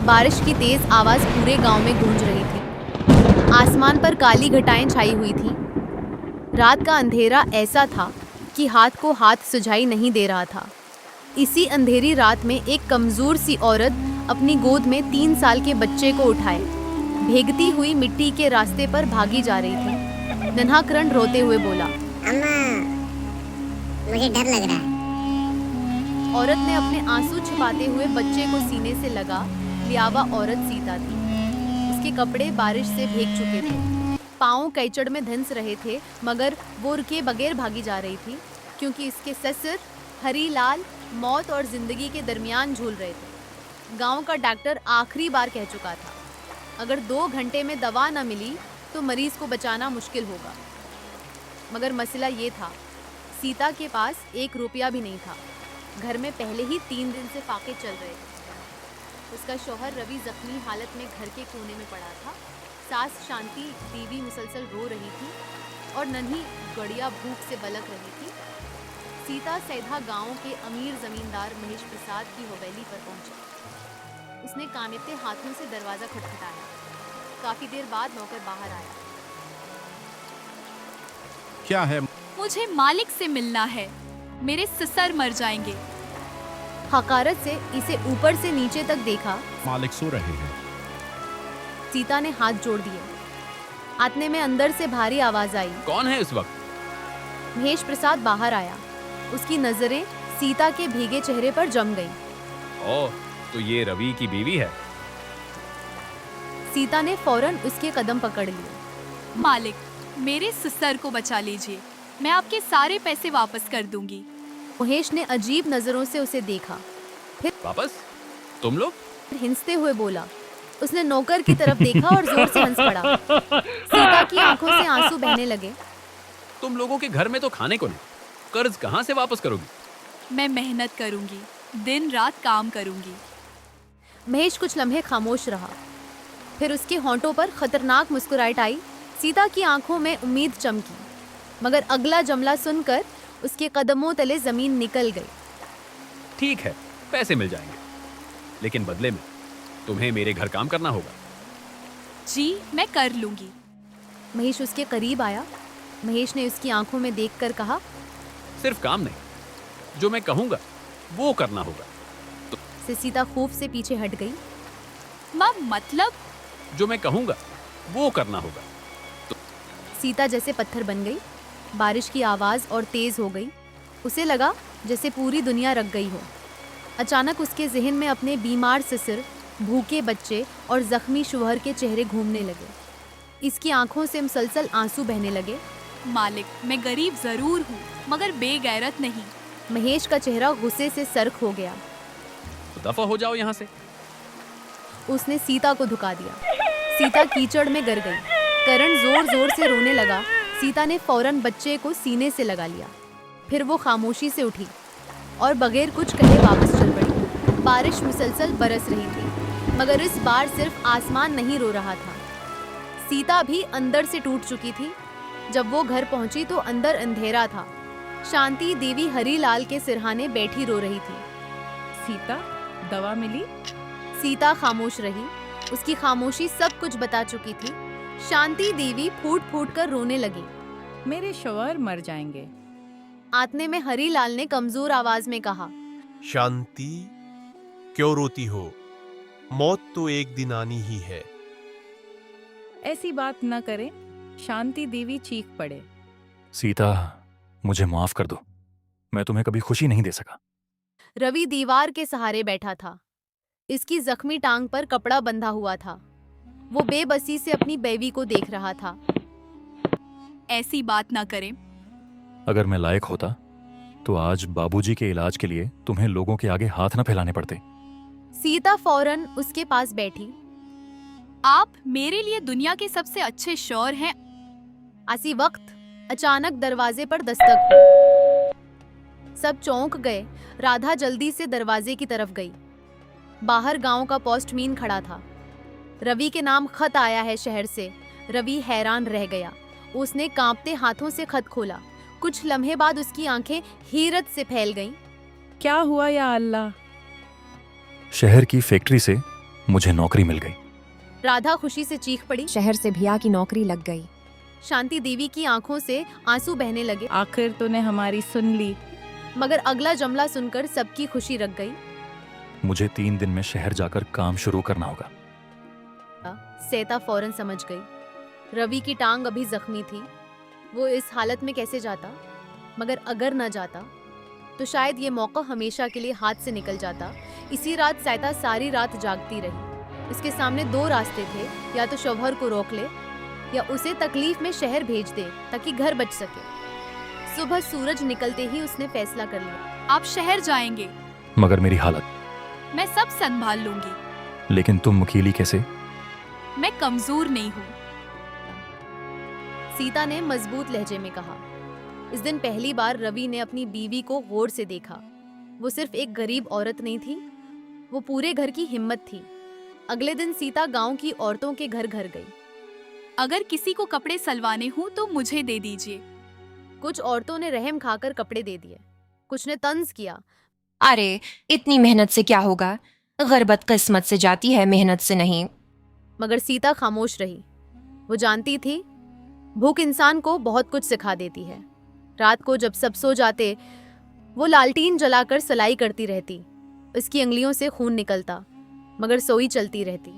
बारिश की तेज आवाज पूरे गांव में गूंज रही थी। आसमान पर काली घटाएं छाई हुई थीं। रात का अंधेरा ऐसा था कि हाथ को हाथ सुझाई नहीं दे रहा था। इसी अंधेरी रात में एक कमजोर सी औरत अपनी गोद में 3 साल के बच्चे को उठाए भीगती हुई मिट्टी के रास्ते पर भागी जा रही थी। नन्हा करण रोते हुए बोला, अम्मा, मुझे डर लग रहा है। औरत ने अपने आंसू छिपाते हुए बच्चे को सीने से लगा लिया। वह औरत सीता थी। उसके कपड़े बारिश से भीग चुके थे, पाँव कीचड़ में धंस रहे थे, मगर वो रुके बगैर भागी जा रही थी क्योंकि इसके ससुर हरीलाल मौत और जिंदगी के दरमियान झूल रहे थे। गांव का डॉक्टर आखिरी बार कह चुका था, अगर 2 घंटे में दवा न मिली तो मरीज को बचाना मुश्किल होगा। मगर मसला ये था, सीता के पास 1 रुपया भी नहीं था। घर में पहले ही 3 दिन से फाके चल रहे थे। उसका शौहर रवि जख्मी हालत में घर के कोने में पड़ा था। सास शांति देवी मुसलसल रो रही थी और नन्ही गड़िया भूख से बलक रही थी। सीता सैधा गांव के अमीर जमींदार महेश प्रसाद की हवेली पर पहुंची। उसने कांपते हाथों से दरवाजा खटखटाया। काफी देर बाद नौकर बाहर आया। क्या है? मुझे मालिक से मिलना है, मेरे ससुर मर जाएंगे। हकारत से इसे ऊपर से नीचे तक देखा। मालिक सो रहे हैं। सीता ने हाथ जोड़ दिए। आतने में अंदर से भारी आवाज आई। कौन है इस वक्त? महेश प्रसाद बाहर आया। उसकी नजरें सीता के भीगे चेहरे पर जम गईं। ओह, तो ये रवि की बीवी है। सीता ने फौरन उसके कदम पकड़ लिए। मालिक, मेरे ससुर को बचा लीजिए, मैं आपके सारे पैसे वापस कर दूंगी। महेश ने अजीब नजरों से उसे देखा, फिर वापस? तुम लोग? हिंसते हुए बोला। उसने नौकर की तरफ देखा और जोर से हंस पड़ा। सीता की आंखों से आंसू बहने लगे। तुम लोगों के घर में तो खाने को नहीं, कर्ज कहाँ से वापस करोगी? मैं मेहनत करूंगी, दिन रात काम करूंगी। महेश कुछ लम्हे खामोश रहा, फिर उसके होंठों पर खतरनाक मुस्कुराहट आई। सीता की आंखों में उम्मीद चमकी, मगर अगला जुमला सुनकर उसके कदमों तले जमीन निकल गई। ठीक है, पैसे मिल जाएंगे, लेकिन बदले में तुम्हें मेरे घर काम करना होगा। जी, मैं कर लूंगी। महेश उसके करीब आया। महेश ने उसकी आंखों में देखकर कहा, सिर्फ काम नहीं, जो मैं कहूंगा वो करना होगा। से सीता खौफ से पीछे हट गई। माँ, मतलब? जो मैं कहूंगा वो करना होगा। सीता जैसे पत्थर बन गई। बारिश की आवाज और तेज हो गई। उसे लगा जैसे पूरी दुनिया रख गई हो। अचानक उसके जहन में अपने बीमार ससुर, भूखे बच्चे और जख्मी शौहर के चेहरे घूमने लगे। इसकी आंखों से मुसलसल आंसू बहने लगे। मालिक, मैं गरीब जरूर हूँ, मगर बेगैरत नहीं। महेश का चेहरा गुस्से से सर्क हो गया। तो दफा हो जाओ यहाँ से। उसने सीता को धुका दिया। सीता कीचड़ में गिर गई। करण जोर जोर से रोने लगा। सीता ने फौरन बच्चे को सीने से लगा लिया। फिर वो खामोशी से उठी और बगैर कुछ कहे वापस चल पड़ी। बारिश मुसलसल बरस रही थी, मगर इस बार सिर्फ आसमान नहीं रो रहा था। सीता भी अंदर से टूट चुकी थी। जब वो घर पहुंची तो अंदर अंधेरा था। शांति देवी हरीलाल के सिरहाने बैठी रो रही थी। सीता, दवा मिली? सीता खामोश रही। उसकी खामोशी सब कुछ बता चुकी थी। शांति देवी फूट फूट कर रोने लगी। मेरे शौहर मर जाएंगे। आतने में हरीलाल ने कमजोर आवाज में कहा, शांति, क्यों रोती हो? मौत तो एक दिन आनी ही है। ऐसी बात न करें। शांति देवी चीख पड़े। सीता, मुझे माफ कर दो, मैं तुम्हें कभी खुशी नहीं दे सका। रवि दीवार के सहारे बैठा था। इसकी जख्मी टांग पर कपड़ा बंधा हुआ था। वो बेबसी से अपनी बेवी को देख रहा था। ऐसी बात ना करें। अगर मैं लायक होता तो आज बाबूजी के इलाज के लिए तुम्हें लोगों के आगे हाथ न फैलाने पड़ते। सीता फौरन उसके पास बैठी। आप मेरे लिए दुनिया के सबसे अच्छे शौहर हैं। आसी वक्त अचानक दरवाजे पर दस्तक हुई। सब चौंक गए। राधा जल्दी से दरवाजे की तरफ गई। बाहर गांव का पोस्टमैन खड़ा था। रवि के नाम खत आया है शहर से। रवि हैरान रह गया। उसने कांपते हाथों से खत खोला। कुछ लम्हे बाद उसकी आंखें हैरत से फैल गईं। क्या हुआ या अल्लाह? शहर की फैक्ट्री से मुझे नौकरी मिल गई। राधा खुशी से चीख पड़ी। शहर से भिया की नौकरी लग गई। शांति देवी की आंखों से आंसू बहने लगे। आखिर तूने हमारी सुन ली। मगर अगला जुमला सुनकर सबकी खुशी रख गई। मुझे 3 दिन में शहर जाकर काम शुरू करना होगा। सैता फौरन समझ गई। रवि की टांग अभी जख्मी थी, वो इस हालत में कैसे जाता। मगर अगर न जाता तो शायद ये मौका हमेशा के लिए हाथ से निकल जाता। इसी रात सैता सारी रात जागती रही। इसके सामने 2 रास्ते थे, या तो शौहर को रोक ले या उसे तकलीफ में शहर भेज दे ताकि घर बच सके। सुबह सूरज निकलते ही उसने फैसला कर लिया। आप शहर जाएंगे, मगर मेरी हालत। मैं सब संभाल लूंगी। लेकिन तुम अकेली कैसे? मैं कमजोर नहीं हूँ। सीता ने मजबूत लहजे में कहा। इस दिन पहली बार रवि ने अपनी बीवी को गौर से देखा। वो सिर्फ एक गरीब औरत नहीं थी, वो पूरे घर की हिम्मत थी। अगले दिन सीता गांव की औरतों के घर घर गई। अगर किसी को कपड़े सिलवाने हो तो मुझे दे दीजिए। कुछ औरतों ने रहम खाकर कपड़े दे दिए, कुछ ने तंज किया। अरे इतनी मेहनत से क्या होगा, गुर्बत किस्मत से जाती है, मेहनत से नहीं। मगर सीता खामोश रही। वो जानती थी भूख इंसान को बहुत कुछ सिखा देती है। रात को जब सब सो जाते, वो लालटीन जलाकर सलाई करती रहती। उसकी उंगलियों से खून निकलता, मगर सोई चलती रहती।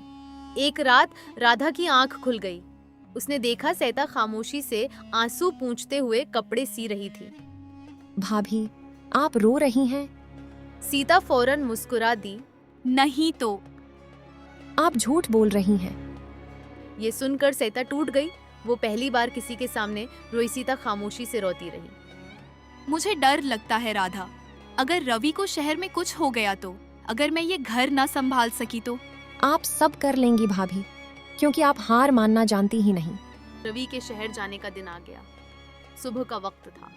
एक रात राधा की आंख खुल गई। उसने देखा सैता खामोशी से आंसू पूंछते हुए कपड़े सी रही थी। भाभी, आप रो रही हैं? सीता फौरन मुस्कुरा दी। नहीं तो। आप झूठ बोल रही हैं। ये सुनकर सैता टूट गई। वो पहली बार किसी के सामने रोई। सीता खामोशी से रोती रही। मुझे डर लगता है राधा, अगर रवि को शहर में कुछ हो गया तो, अगर मैं ये घर ना संभाल सकी तो। आप सब कर लेंगी भाभी, क्योंकि आप हार मानना जानती ही नहीं। रवि के शहर जाने का दिन आ गया। सुबह का वक्त था।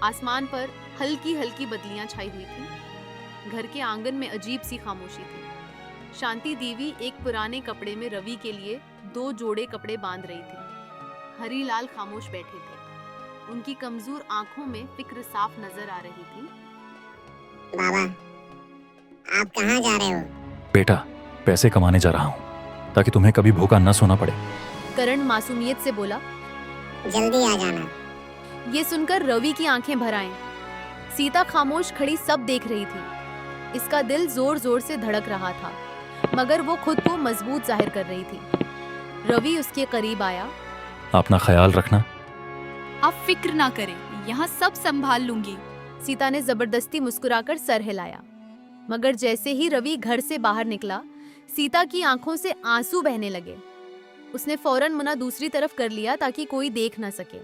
आसमान पर हल्की हल्की बदलियां छाई हुई थी। घर के आंगन में अजीब सी खामोशी थी। शांति देवी एक पुराने कपड़े में रवि के लिए 2 जोड़े कपड़े बांध रही थी। हरीलाल खामोश बैठे थे। उनकी कमजोर आंखों में फिक्र साफ नजर आ रही थी। बाबा, आप कहाँ जा रहे हो? बेटा, पैसे कमाने जा रहा हूँ ताकि तुम्हें कभी भूखा न सोना पड़े। करण मासूमियत से बोला। जल्दी आ जाना। ये सुनकर रवि की आंखें भर आईं। सीता खामोश खड़ी सब देख रही थी। इसका दिल जोर जोर से धड़क रहा था, मगर वो खुद को मजबूत जाहिर कर रही थी। रवि उसके करीब आया। अपना ख्याल रखना। आप फिक्र ना करें, यहाँ सब संभाल लूंगी। सीता ने जबरदस्ती मुस्कुराकर सर हिलाया। मगर जैसे ही रवि घर से बाहर निकला, सीता की आंखों से आंसू बहने लगे। उसने फौरन मुना दूसरी तरफ कर लिया ताकि कोई देख न सके।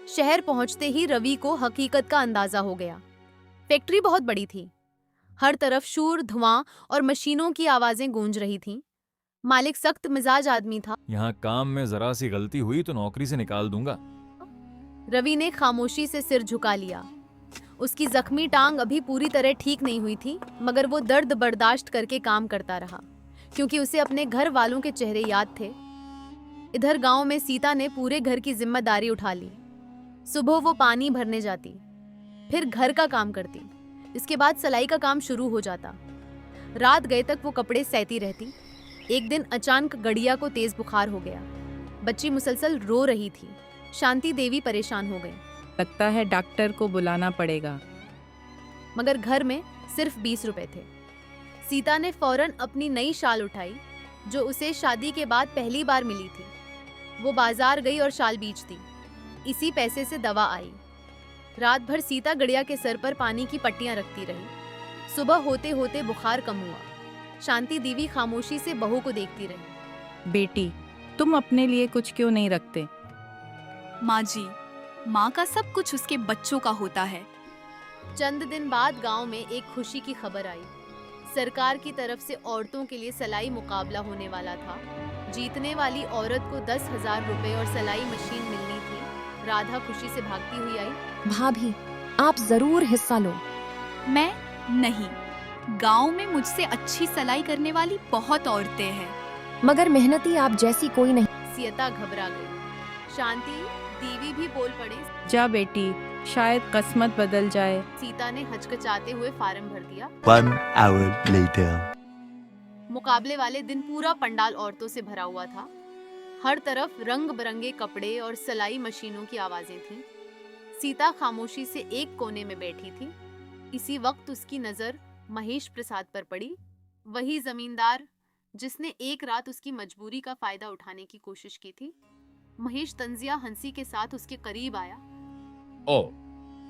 शहर पहुंचते ही रवि को हकीकत का अंदाजा हो गया। फैक्ट्री बहुत बड़ी थी। हर तरफ शोर, धुआं और मशीनों की आवाजें गूंज रही थीं। मालिक सख्त मिजाज आदमी था। यहाँ काम में जरा सी गलती हुई तो नौकरी से निकाल दूंगा। रवि ने खामोशी से सिर झुका लिया। उसकी जख्मी टांग अभी पूरी तरह ठीक नहीं हुई थी, मगर वो दर्द बर्दाश्त करके काम करता रहा, क्योंकि उसे अपने घर वालों के चेहरे याद थे। इधर गांव में सीता ने पूरे घर की जिम्मेदारी उठा ली। सुबह वो पानी भरने जाती, फिर घर का काम करती, इसके बाद सिलाई का काम शुरू हो जाता। रात गए तक वो कपड़े सहती रहती। एक दिन अचानक गड़िया को तेज बुखार हो गया। बच्ची मुसलसल रो रही थी। शांति देवी परेशान हो गई। लगता है डॉक्टर को बुलाना पड़ेगा। मगर घर में सिर्फ 20 रुपए थे। सीता ने फौरन अपनी नई शाल उठाई, जो उसे शादी के बाद पहली बार मिली थी। वो बाजार गई और शाल बेच दी। इसी पैसे से दवा आई। रात भर सीता गड़िया के सर पर पानी की पट्टियां रखती रही। सुबह होते होते बुखार कम हुआ। शांति देवी खामोशी से बहू को देखती रही। बेटी, तुम अपने लिए कुछ क्यों नहीं रखते? माँ जी, माँ का सब कुछ उसके बच्चों का होता है। चंद दिन बाद गांव में एक खुशी की खबर आई। सरकार की तरफ से औरतों के लिए सिलाई मुकाबला होने वाला था। जीतने वाली औरत को 10,000 रुपए और सिलाई मशीन मिलनी थी। राधा खुशी से भागती हुई आई। भाभी, आप जरूर हिस्सा लो। मैं नहीं। गांव में मुझसे अच्छी सिलाई करने वाली बहुत औरतें हैं, मगर मेहनती आप जैसी कोई नहीं। सीता घबरा गई। शांति देवी भी बोल पड़े। जा बेटी, शायद किस्मत बदल जाए। सीता ने हचकचाते हुए फार्म भर दिया। 1 hour later. मुकाबले वाले दिन पूरा पंडाल औरतों से भरा हुआ था। हर तरफ रंग बिरंगे कपड़े और सिलाई मशीनों की आवाजें थीं। सीता खामोशी से एक कोने में बैठी थी। इसी वक्त उसकी नजर महेश प्रसाद पर पड़ी, वही जमींदार जिसने एक रात उसकी मजबूरी का फायदा उठाने की कोशिश की थी। महेश तंजिया हंसी के साथ उसके करीब आया। ओ,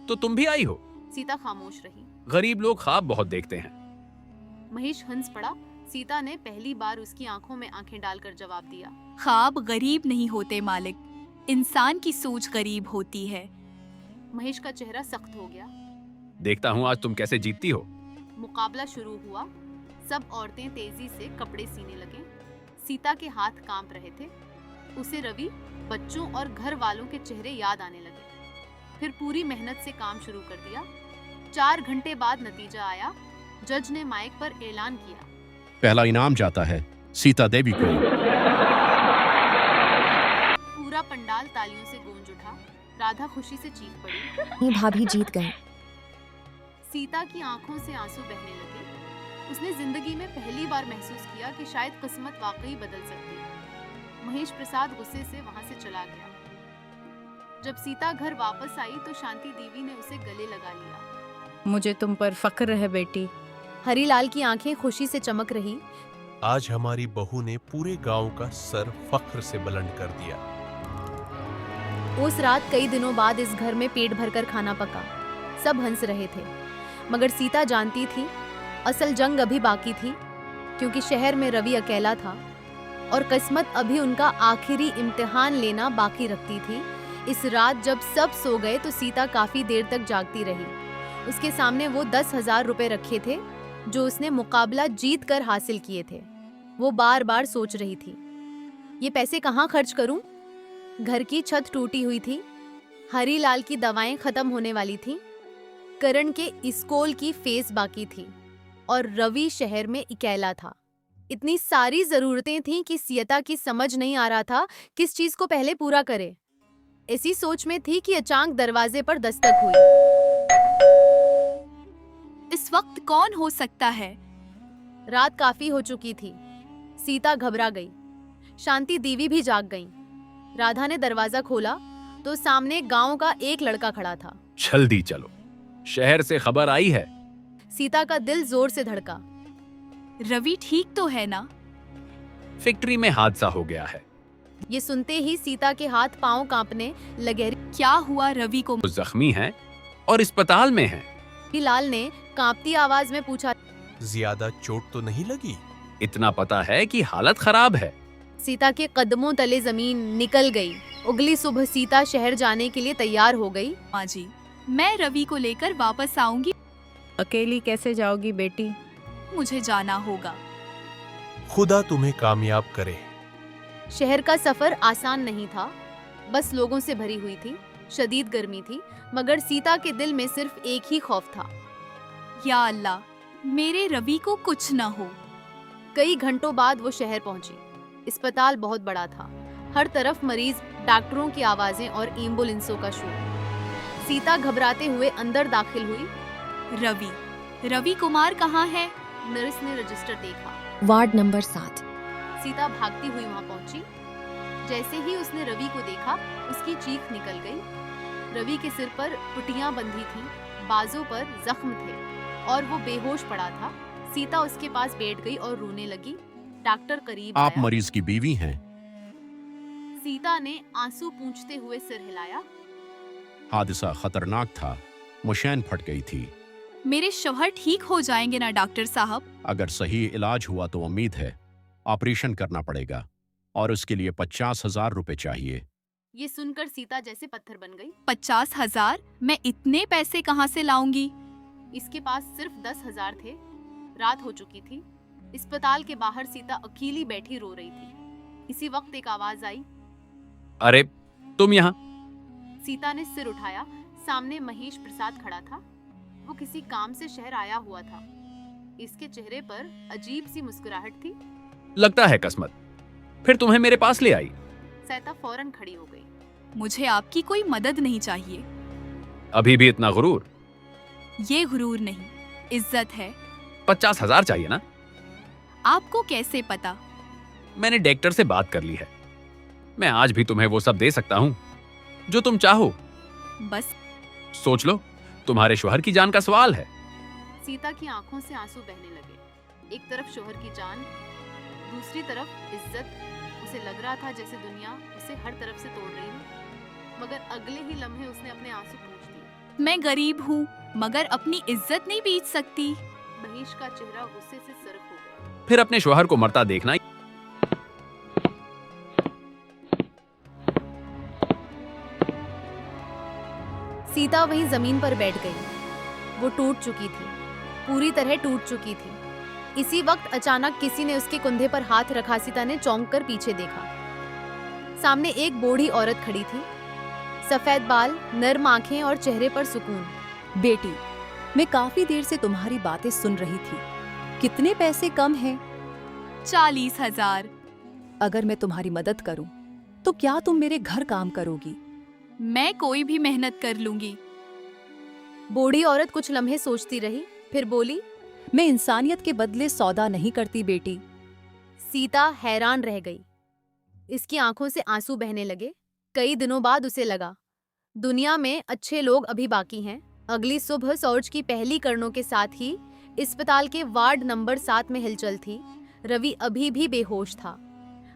तो तुम भी आई हो? सीता खामोश रही। गरीब लोग ख्वाब बहुत देखते हैं। महेश हंस पड़ा। सीता ने पहली बार उसकी आंखों में आंखें डालकर जवाब दिया। ख्वाब गरीब नहीं होते मालिक, इंसान की सोच गरीब होती है। महेश का चेहरा सख्त हो गया। देखता हूँ आज तुम कैसे जीतती हो। मुकाबला शुरू हुआ। सब औरतें तेजी से कपड़े सीने लगे। सीता के हाथ कांप रहे थे। उसे रवि, बच्चों और घर वालों के चेहरे याद आने लगे। फिर पूरी मेहनत से काम शुरू कर दिया। 4 घंटे बाद नतीजा आया। जज ने माइक पर ऐलान किया। पहला इनाम जाता है सीता देवी को। पूरा पंडाल तालियों से गूंज उठा। राधा खुशी से चीख पड़ी। भाभी जीत गई। सीता की आंखों से आंसू बहने लगे। उसने जिंदगी में पहली बार महसूस किया कि शायद किस्मत वाकई बदल सकती है। महेश प्रसाद गुस्से से वहां से चला गया। जब सीता घर वापस आई तो शांति देवी ने उसे गले लगा लिया। मुझे तुम पर फक्र है बेटी। हरीलाल की आंखें खुशी से चमक रही। आज हमारी बहू ने पूरे गांव का सर फख्र से बुलंद कर दिया। उस रात कई दिनों बाद इस घर में पेट भरकर खाना पका। सब हंस रहे थे, मगर सीता जानती थी असल जंग अभी बाकी थी, क्योंकि शहर में रवि अकेला था और किस्मत अभी उनका आखिरी इम्तिहान लेना बाकी रखती थी। इस रात जब सब सो गए तो सीता काफी देर तक जागती रही। उसके सामने वो 10,000 रुपए रखे थे जो उसने मुकाबला जीत कर हासिल किए थे। वो बार बार सोच रही थी, ये पैसे कहाँ खर्च करूं? घर की छत टूटी हुई थी। हरीलाल की दवाएं खत्म होने वाली थीं। करण के स्कूल की फीस बाकी थी और रवि शहर में अकेला था। इतनी सारी जरूरतें थीं कि सीता की समझ नहीं आ रहा था किस चीज को पहले पूरा करे। इसी सोच में थी कि अचानक दरवाजे पर दस्तक हुई। इस वक्त कौन हो सकता है? रात काफी हो चुकी थी। सीता घबरा गई। शांति देवी भी जाग गई। राधा ने दरवाजा खोला तो सामने गांव का एक लड़का खड़ा था। जल्दी चलो, शहर से खबर आई है। सीता का दिल जोर से धड़का। रवि ठीक तो है ना? फैक्ट्री में हादसा हो गया है। ये सुनते ही सीता के हाथ पांव कांपने लगे। क्या हुआ रवि को? वो जख्मी हैं और अस्पताल में हैं। लाल ने कांपती आवाज में पूछा। ज्यादा चोट तो नहीं लगी? इतना पता है कि हालत खराब है। सीता के कदमों तले जमीन निकल गई। अगली सुबह सीता शहर जाने के लिए तैयार हो गई। माँ जी, मैं रवि को लेकर वापस आऊंगी। अकेली कैसे जाओगी बेटी? मुझे जाना होगा। खुदा तुम्हें कामयाब करे। शहर का सफर आसान नहीं था। बस लोगों से भरी हुई थी। शदीद गर्मी थी, मगर सीता के दिल में सिर्फ एक ही खौफ था। या अल्लाह, मेरे रवि को कुछ न हो। कई घंटों बाद वो शहर पहुंची। अस्पताल बहुत बड़ा था। हर तरफ मरीज, डॉक्टरों की आवाजें और एम्बुलेंसों का शोर। सीता घबराते हुए अंदर दाखिल हुई। रवि कुमार कहाँ है? नर्स ने रजिस्टर देखा। Ward number 7। सीता भागती हुई वहां पहुंची। जैसे ही उसने रवि को देखा, उसकी चीख निकल गई। रवि के सिर पर पुटियां बंधी थीं, बाजों पर जख्म थे और वो बेहोश पड़ा था। सीता उसके पास बैठ गई और रोने लगी। डॉक्टर करीब आप आया। मरीज की बीवी हैं। सीता ने आंसू पूंछते हुए सिर हिलाया। हादसा खतरनाक था। मुशैन फट गई थी। मेरे शौहर ठीक हो जाएंगे ना डॉक्टर साहब? अगर सही इलाज हुआ तो उम्मीद है। ऑपरेशन करना पड़ेगा और उसके लिए 50,000 रुपए चाहिए। ये सुनकर सीता जैसे पत्थर बन गई। 50,000? मैं इतने पैसे कहाँ से लाऊंगी? इसके पास सिर्फ 10,000 थे। रात हो चुकी थी। अस्पताल के बाहर सीता अकेली बैठी रो रही थी। इसी वक्त एक आवाज आई। अरे तुम यहाँ? सीता ने सिर उठाया। सामने महेश प्रसाद खड़ा था। वो किसी काम से शहर आया हुआ था। इसके चेहरे पर अजीब सी मुस्कुराहट थी। लगता है किस्मत फिर तुम्हें मेरे पास ले आई। सैता फौरन खड़ी हो गई। मुझे आपकी कोई मदद नहीं चाहिए। अभी भी इतना गुरूर? ये गुरूर नहीं, इज्जत है। 50,000 चाहिए ना? आपको कैसे पता? मैंने डॉक्टर से बात कर ली है। मैं आज भी तुम्हें वो सब दे सकता हूँ जो तुम चाहो। बस सोच लो, तुम्हारे शौहर की जान का सवाल है। सीता की आंखों से आंसू बहने लगे। एक तरफ शौहर की जान, दूसरी तरफ इज्जत। उसे लग रहा था जैसे दुनिया उसे हर तरफ से तोड़ रही हो, मगर अगले ही लम्हे उसने अपने आंसू पोंछ दिए। मैं गरीब हूँ मगर अपनी इज्जत नहीं बेच सकती। महेश का चेहरा गुस्से से सरक हो गया। फिर अपने शौहर को मरता देखना। सीता वहीं जमीन पर बैठ गई। वो टूट चुकी थी, पूरी तरह टूट चुकी थी। इसी वक्त अचानक किसी ने उसके कंधे पर हाथ रखा। सीता ने चौंक कर पीछे देखा। सामने एक बूढ़ी औरत खड़ी थी, सफेद बाल, नर्म आंखें और चेहरे पर सुकून। बेटी, मैं काफी देर से तुम्हारी बातें सुन रही थी। कितने पैसे कम हैं? 40,000। अगर मैं तुम्हारी मदद करूं, तो क्या तुम मेरे घर काम करोगी? मैं कोई भी मेहनत कर लूंगी। बूढ़ी औरत कुछ लम्हे सोचती रही, फिर बोली, मैं इंसानियत के बदले सौदा नहीं करती बेटी। सीता हैरान रह गई। इसकी आंखों से आंसू बहने लगे। कई दिनों बाद उसे लगा, दुनिया में अच्छे लोग अभी बाकी हैं। अगली सुबह सौर्ज की पहली किरणों के साथ ही अस्पताल के वार्ड नंबर 7 में हिलचल थी। रवि अभी भी बेहोश था।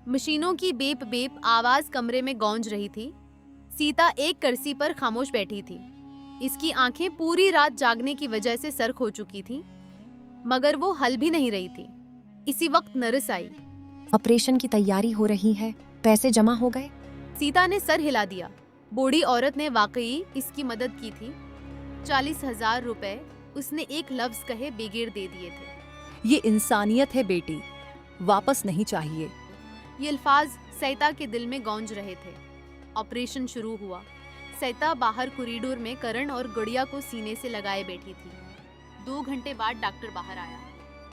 मशीनों की बेप बेप आवाज कमरे में गूंज रही थी। सीता एक कुर्सी पर खामोश बैठी थी। इसकी आंखें पूरी रात जागने की वजह से सर्क हो चुकी थीं, मगर वो हल भी नहीं रही थी। इसी वक्त नर्स आई। ऑपरेशन की तैयारी हो रही है, पैसे जमा हो गए? सीता ने सर हिला दिया। बूढ़ी औरत ने वाकई इसकी मदद की थी। 40,000 रुपए उसने एक लफ्ज कहे बेगैर दे दिए थे। ये इंसानियत है बेटी, वापस नहीं चाहिए। ये अल्फाज सैता के दिल में गूंज रहे थे। ऑपरेशन शुरू हुआ। सैता बाहर कॉरिडोर में करण और गुड़िया को सीने से लगाए बैठी थी। 2 घंटे बाद डॉक्टर बाहर आया।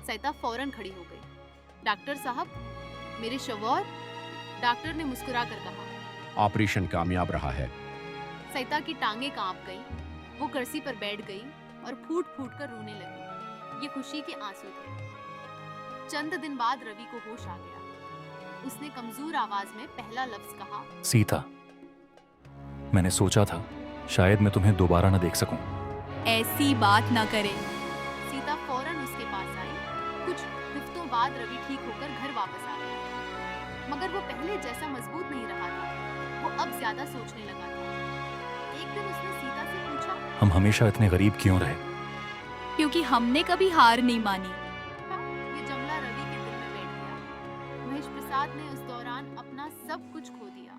सैता फौरन खड़ी हो गई। डॉक्टर साहब, मेरे शवौर, डॉक्टर ने मुस्कुरा कर कहा। ऑपरेशन कामयाब रहा है। सैता की टांगें कांप गई। वो कुर्सी पर बैठ गई और फूट फूट कर रोने लगी। ये खुशी के आंसू थे। चंद दिन बाद रवि को होश आ गया। उसने कमजोर आवाज में पहला लफ्ज कहा, सीता, मैंने सोचा था शायद मैं तुम्हें दोबारा न देख सकूं। ऐसी बात न करें। सीता फौरन उसके पास आई। कुछ हफ्तों बाद रवि ठीक होकर घर वापस आ गया, मगर वो पहले जैसा मजबूत नहीं रहा था। वो अब ज्यादा सोचने लगा था। एक दिन उसने सीता से पूछा, हम हमेशा इतने गरीब क्यों रहे? क्योंकि हमने कभी हार नहीं मानी। ये जुमला रवि के दिल में बैठ गया। महेश प्रसाद ने उस दौरान अपना सब कुछ खो दिया।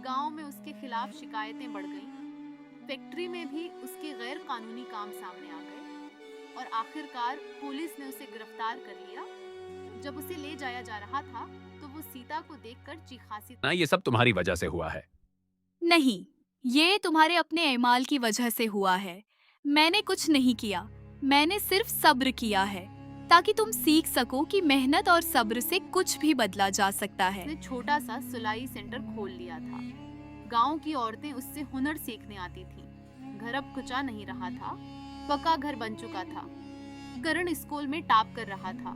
गांव में उसके खिलाफ शिकायतें बढ़ गईं। फैक्ट्री में भी उसके गैर कानूनी काम सामने आ गए और आखिरकार पुलिस ने उसे गिरफ्तार कर लिया। जब उसे ले जाया जा रहा था तो वो सीता को देखकर चीखासी। ना, ये सब तुम्हारी वजह से हुआ है। नहीं, ये तुम्हारे अपने एमाल की वजह से हुआ है। मैंने कुछ नहीं किया, मैंने सिर्फ सब्र किया है ताकि तुम सीख सको कि मेहनत और सब्र से कुछ भी बदला जा सकता है। उसने छोटा सा सिलाई सेंटर खोल लिया था। गांव की औरतें उससे हुनर सीखने आती थीं। घर अब कुचा नहीं रहा था, पक्का घर बन चुका था। करण स्कूल में टॉप कर रहा था।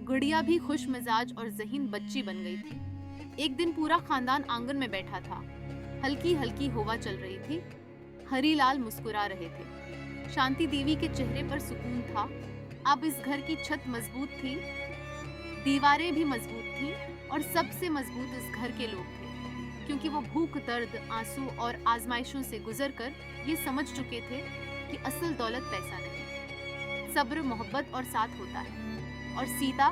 गुड़िया भी खुश मिजाज और ज़हीन बच्ची बन गई थी। एक दिन पूरा खानदान आंगन में बैठा था। हल्की हल्की हवा चल रही थी। हरीलाल मुस्कुरा रहे थे। शांति देवी के चेहरे पर सुकून था। अब इस घर की छत मजबूत थी, दीवारें भी मजबूत थी और सबसे मजबूत इस घर के लोग थे, क्योंकि वो भूख, दर्द, आंसू और आजमाइशों से गुजरकर ये समझ चुके थे कि असल दौलत पैसा नहीं, सब्र, मोहब्बत और साथ होता है। और सीता,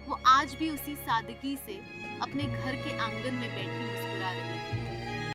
वो आज भी उसी सादगी से अपने घर के आंगन में बैठी मुस्कुरा रही थी।